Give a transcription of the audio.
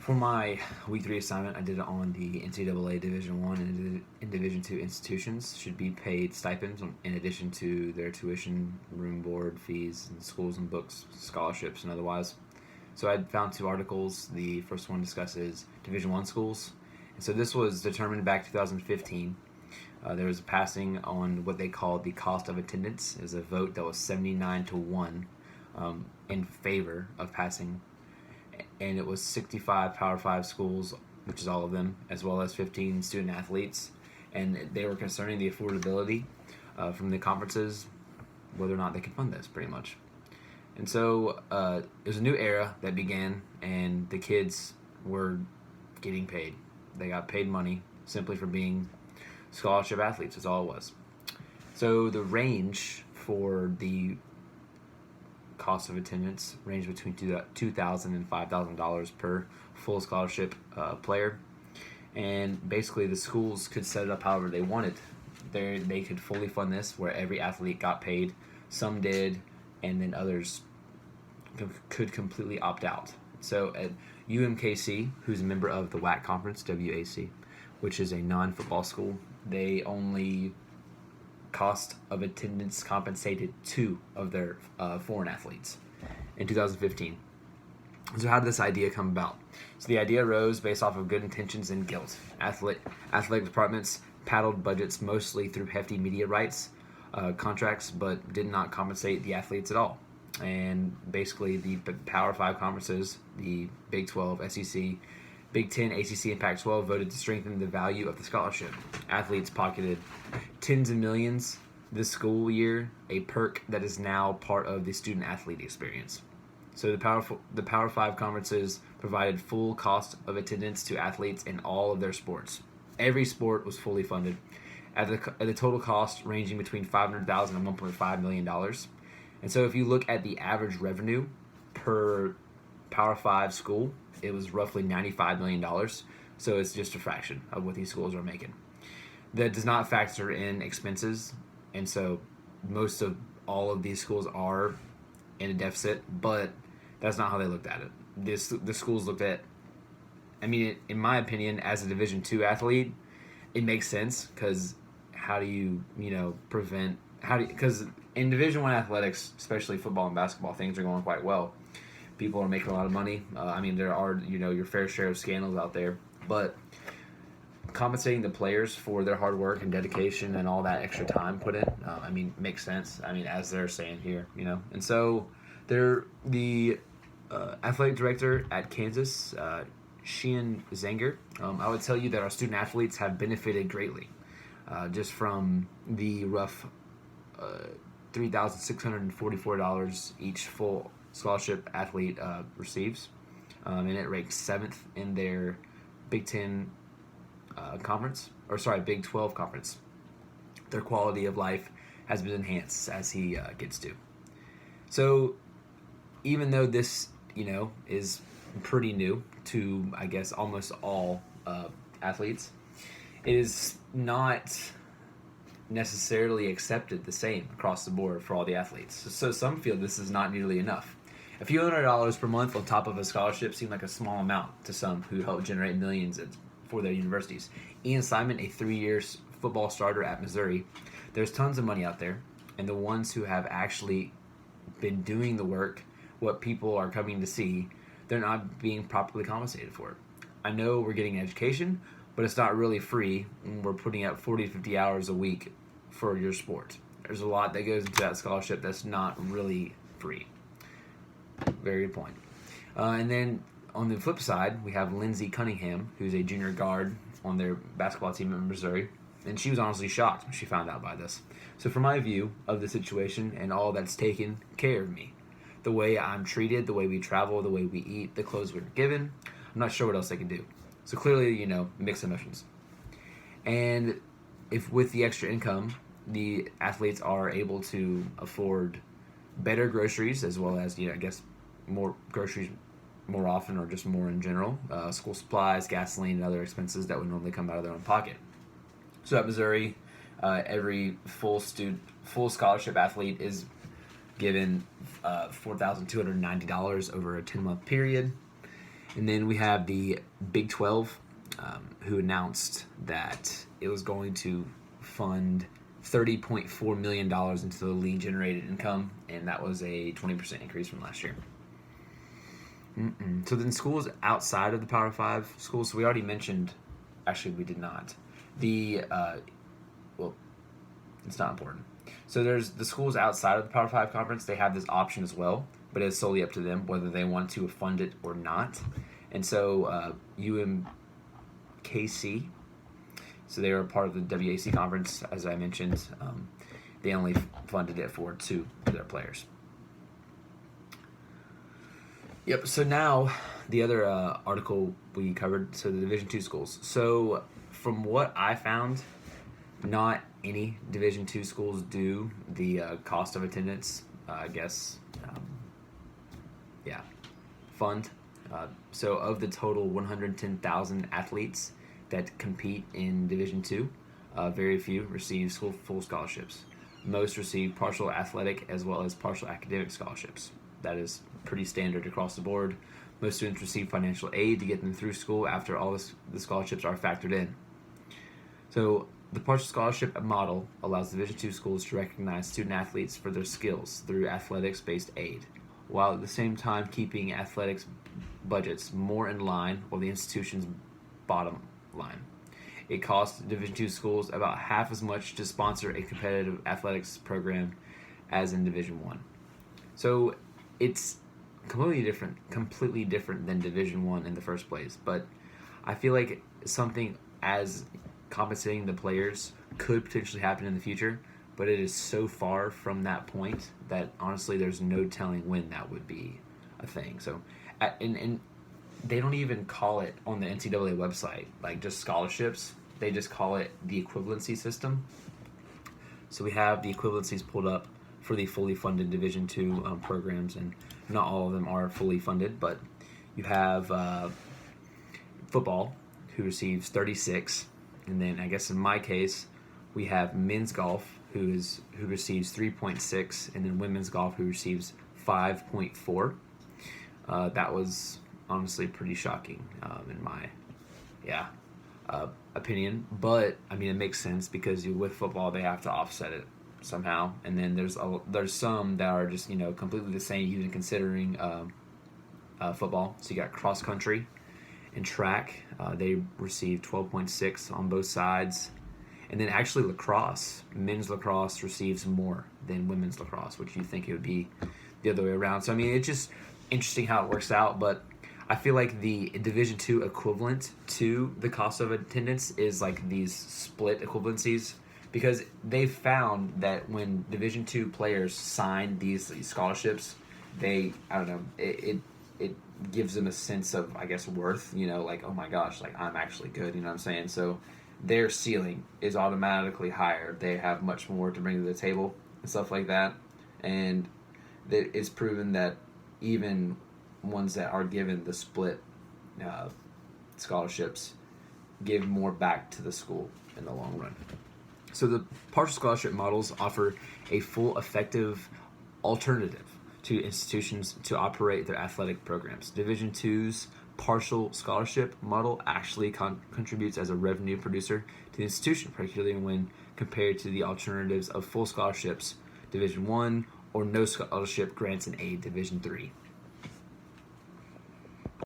For my week 3 assignment, I did it on the NCAA Division I and Division II institutions should be paid stipends in addition to their tuition, room, board, fees, and schools and books, scholarships, and otherwise. So I found two articles. The first one discusses Division I schools. And so this was determined back 2015. There was a passing on what they called the cost of attendance. It was a vote that was 79-1 in favor of passing, and it was 65 Power 5 schools, which is all of them, as well as 15 student athletes, and they were concerning the affordability from the conferences, whether or not they could fund this, pretty much. And so it was a new era that began, and the kids were getting paid. They got paid money simply for being scholarship athletes. That's all it was. So the range for the cost of attendance ranged between $2,000 and $5,000 per full scholarship player, and basically the schools could set it up however they wanted. They could fully fund this, where every athlete got paid. Some did, and then others could completely opt out. So at UMKC, who's a member of the WAC conference, WAC, which is a non-football school, they only cost of attendance compensated 2 of their foreign athletes in 2015. So how did this idea come about? So the idea arose based off of good intentions and guilt. Athletic departments paddled budgets mostly through hefty media rights contracts, but did not compensate the athletes at all. And basically the Power 5 conferences, the Big 12, SEC, Big 10, ACC, and Pac-12 voted to strengthen the value of the scholarship. Athletes pocketed tens of millions this school year, a perk that is now part of the student-athlete experience. So the Power 5 conferences provided full cost of attendance to athletes in all of their sports. Every sport was fully funded, at the total cost ranging between $500,000 and $1.5 million. And so if you look at the average revenue per Power 5 school, it was roughly $95 million. So it's just a fraction of what these schools are making. That does not factor in expenses, and so most of all of these schools are in a deficit, but that's not how they looked at it. The schools looked at, in my opinion, as a Division II athlete, it makes sense, because how do you, prevent, because in Division I athletics, especially football and basketball, things are going quite well. People are making a lot of money. There are, your fair share of scandals out there, but compensating the players for their hard work and dedication and all that extra time put in, makes sense. As they're saying here, And so the athletic director at Kansas, Sheehan Zanger, I would tell you that our student athletes have benefited greatly, just from the rough $3,644 each full scholarship athlete receives, and it ranks 7th in their Big 10 conference, Big 12 conference. Their quality of life has been enhanced as he gets to. So even though this, is pretty new to, I guess, almost all athletes, it is not necessarily accepted the same across the board for all the athletes. So some feel this is not nearly enough. A few $100 per month on top of a scholarship seem like a small amount to some who help generate millions for their universities. Ian Simon, a 3-year football starter at Missouri, there's tons of money out there, and the ones who have actually been doing the work, what people are coming to see, they're not being properly compensated for it. I know we're getting an education, but it's not really free when we're putting out 40 to 50 hours a week for your sport. There's a lot that goes into that scholarship that's not really free. Very good point. And then on the flip side, we have Lindsey Cunningham, who's a junior guard on their basketball team in Missouri, and she was honestly shocked when she found out by this. So from my view of the situation and all that's taken care of me, the way I'm treated, the way we travel, the way we eat, the clothes we're given, I'm not sure what else they can do. So clearly, mixed emotions. And if with the extra income, the athletes are able to afford better groceries, as well as, more groceries more often, or just more in general, school supplies, gasoline, and other expenses that would normally come out of their own pocket. So at Missouri, every full scholarship athlete is given $4,290 over a 10-month period. And then we have the Big 12, who announced that it was going to fund $30.4 million into the league-generated income, and that was a 20% increase from last year. So then schools outside of the Power 5 schools, so we already mentioned, actually we did not, well, it's not important. So there's the schools outside of the Power 5 conference, they have this option as well, but it's solely up to them whether they want to fund it or not. And so UMKC, so they were part of the WAC conference, as I mentioned. They only funded it for 2 of their players. Yep, so now the other article we covered, so the Division II schools. So from what I found, not any Division II schools do the cost of attendance, fund. So of the total 110,000 athletes that compete in Division II, very few receive full scholarships. Most receive partial athletic as well as partial academic scholarships. That is pretty standard across the board. Most students receive financial aid to get them through school after all the scholarships are factored in. So the partial scholarship model allows Division II schools to recognize student athletes for their skills through athletics-based aid, while at the same time keeping athletics budgets more in line with the institution's bottom line. It costs Division II schools about half as much to sponsor a competitive athletics program as in Division I. So it's completely different than Division I in the first place. But I feel like something as compensating the players could potentially happen in the future, but it is so far from that point that honestly there's no telling when that would be a thing. So, and they don't even call it on the NCAA website like just scholarships. They just call it the equivalency system. So we have the equivalencies pulled up for the fully funded Division II programs, and not all of them are fully funded, but you have football, who receives 36, and then I guess in my case, we have men's golf, who receives 3.6, and then women's golf, who receives 5.4. That was honestly pretty shocking in my opinion, but I mean it makes sense because with football they have to offset it somehow, and then there's some that are just completely the same even considering football. So you got cross country and track, they receive 12.6 on both sides, and then actually lacrosse, men's lacrosse receives more than women's lacrosse, which you think it would be the other way around. So I mean it's just interesting how it works out, but I feel like the Division II equivalent to the cost of attendance is like these split equivalencies, because they've found that when Division II players sign these scholarships, it gives them a sense of, I guess, worth, like, oh my gosh, like I'm actually good, you know what I'm saying? So their ceiling is automatically higher. They have much more to bring to the table and stuff like that. And it's proven that even ones that are given the split scholarships give more back to the school in the long run. So the partial scholarship models offer a full, effective alternative to institutions to operate their athletic programs. Division II's partial scholarship model actually contributes as a revenue producer to the institution, particularly when compared to the alternatives of full scholarships, Division I, or no scholarship grants and aid, Division III.